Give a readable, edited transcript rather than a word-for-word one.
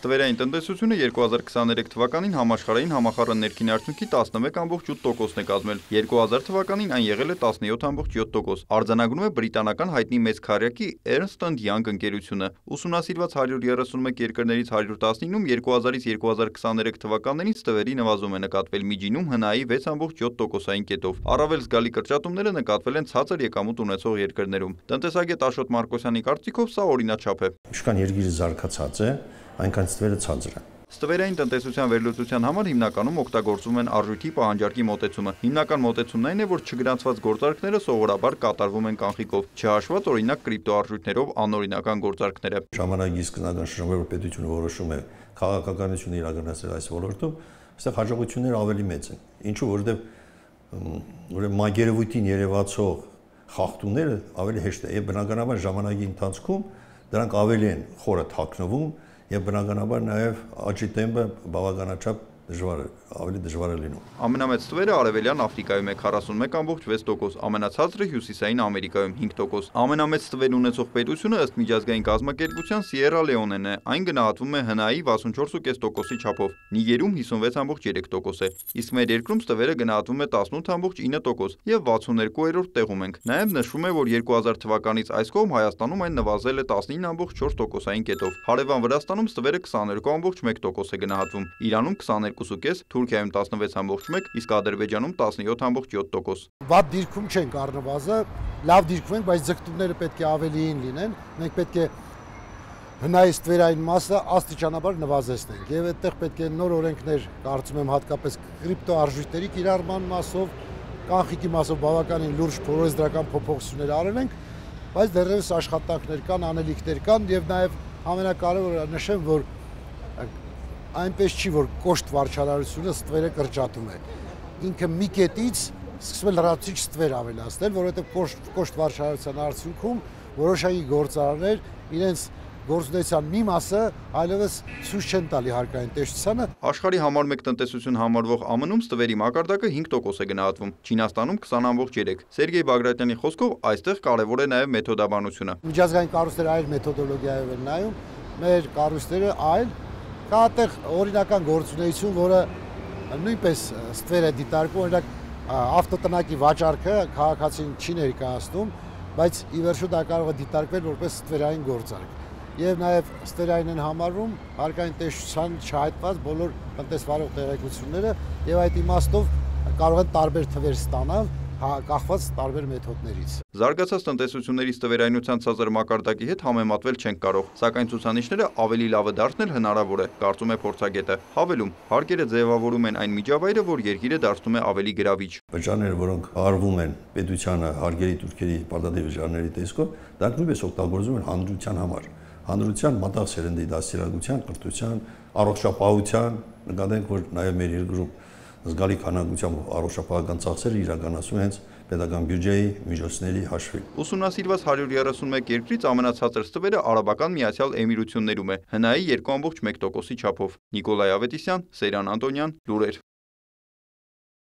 Ստվերային տնտեսությունը 2023 թվականին համաշխարհային համախառն ներքին արդյունքի 11,8%-ն է կազմել, 2000 թվականին այն եղել է 17,7%։ Արձանագրում է բրիտանական հայտնի մեծ քառյակի Ernst & Young ընկերությունը։ Ուսումնասիրված 131 երկրներից 119-ում 2000-ից 2023 թվականներին ստվերի նվազում է նկատվել միջինում ՀՆԱ-ի 6,7%-ային կետով։ Առավել զգալի կրճատումները նկատվել են ցածր եկամուտ ունեցող երկրներում։ Տնտեսագետ Աշոտ Մարկոսյանի կարծիքով սա օրինաչափ է։ Ինչքան երկիրը զարգացած է, այնքան ստվերը ցածր է։ Ստվերային տնտեսության վերլուծության համար հիմնականում օգտագործում են արժույթի պահանջարկի մոտեցումը։ Հիմնական մոտեցումն այն է, որ չգրանցված գործարքները սովորաբար կատարվում են կանխիկով, չհաշված օրինակ կրիպտոարժույթներով անօրինական գործարքները։ Ժամանակի սկզբնական շրջանում, որ պետությունը որոշում է քաղաքականություն իրականացնել այս ոլորտում, այստեղ հաջողությունները ավելի մեծ են։ Ինչու, որովհետև մագերևույթին երևացող խախտումները ավելի հեշտ է, եւ բնականաբար ժամանակի ընթացքում դրանք ավելի են խորը թաքնվում եւ բնականաբար նաեւ աճի տեմպը բավականաչափ ավելի դժվար է լինում։ Ամենամեծ ստվերը Արևելյան Աֆրիկայում է 41,6%, ամենացածրը Հյուսիսային Ամերիկայում 5%։ Ամենամեծ ստվեր ունեցող պետությունը ըստ միջազգային կազմակերպության Սիերա Լեոնեն է, այն գնահատվում է ՀՆԱ-ի 64,5%-ի չափով, Նիգերում 56,3% է, իսկ մեր երկրում ստվերը գնահատվում է 18,9% եւ 62-րդ տեղում ենք։ Նաեւ նշվում է, որ 2000 թվականից այս կողմ Հայաստանում այն նվազել է 19,4%-ային կետով։ Հարևան Վրաստանում ստվերը 22,1% է գնահատվում, Իրանում 22,5%, Թուրքիայում 16,1%, իսկ Ադրբեջանում 17,7%։ Վատ դիրքում չենք առնվազը, լավ դիրքում ենք, բայց ձգտումները պետք է ավելիին լինեն։ Մենք պետք է ՀՆԱ-ի ստվերային մասը աստիճանաբար նվազեցնենք եւ այդտեղ պետք է նոր օրենքներ, կարծում եմ, հատկապես կրիպտոարժույթների կիրառման մասով, կանխիկի մասով բավականին լուրջ փորձրական փոփոխություններ արել ենք, բայց դեռևս աշխատանքներ կան, անելիքներ կան եւ նաեւ ամենակարևորը նշեմ, որ այնպես չի, որ կոշտ վարչարարությունը ստվերը կրճատում է։ Ինքը մի կետից սկսում է լրացուցիչ ստվեր ավելացնել, որովհետև կոշտ վարչարարության արդյունքում որոշակի գործարարներ իրենց գործունեության մի մասը այլևս ցույց չեն տալի հարկային տեսչությանը։ Աշխարհի համար 1 տնտեսություն համարվող ԱՄՆ-ում ստվերի մակարդակը 5% է գնահատվում, Չինաստանում 20,3%։ Սերգեյ Բագրատյանի խոսքով այստեղ կարևոր է նաև մեթոդաբանությունը։ Միջազգային կառույցները այլ մեթոդոլոգիայով են նայում, մեր կառույցները այլ։ Կա այդտեղ օրինական գործունեություն, որը նույնպես ստվեր է դիտարկում, օրինակ ավտոտնակի վաճառքը քաղաքացին չի ներկայացնում, բայց ի վերջո դա կարող է դիտարկվել որպես ստվերային գործարք։ Եվ նաև ստվերային են համարվում հարկային տեսչության չհայտված բոլոր տնտեսվարող տեղեկությունները եւ այդ իմաստով կարող են տարբեր թվեր ստանալ կախված տարբեր մեթոդներից։ Զարգացած տնտեսությունների ստվերայնության ցածր մակարդակի հետ համեմատվել չենք կարող, սակայն ցուցանիշները ավելի լավը դարձնել հնարավոր է, կարծում է փորձագետը։ Հավելում, հարկերը ձևավորում են այն միջավայրը, որ երկիրը դարձնում է ավելի գրավիչ։ Վճարները, որոնք արվում են պետությանը հարկերի տուրքերի պարտադիր վճարների տեսքով, դրանք նույնպես օգտագործվում են հանրության համար։ Հանրության մտաղ սերնդի դաստիարակության, կրթության, առողջապահության, նկատենք, որ նաև մեր երկրում զգալի քանակությամբ առողջապահական ծախսերը իրականացում հենց պետական բյուջեի միջոցների հաշվին։ Ուսումնասիրված 131 երկրից ամենացածր ստվերը Արաբական Միացյալ Էմիրություններում է, ՀՆԱ-ի 2,1%-ի չափով։ Նիկոլայ Ավետիսյան, Սեյրան Անտոնյան, լուրեր։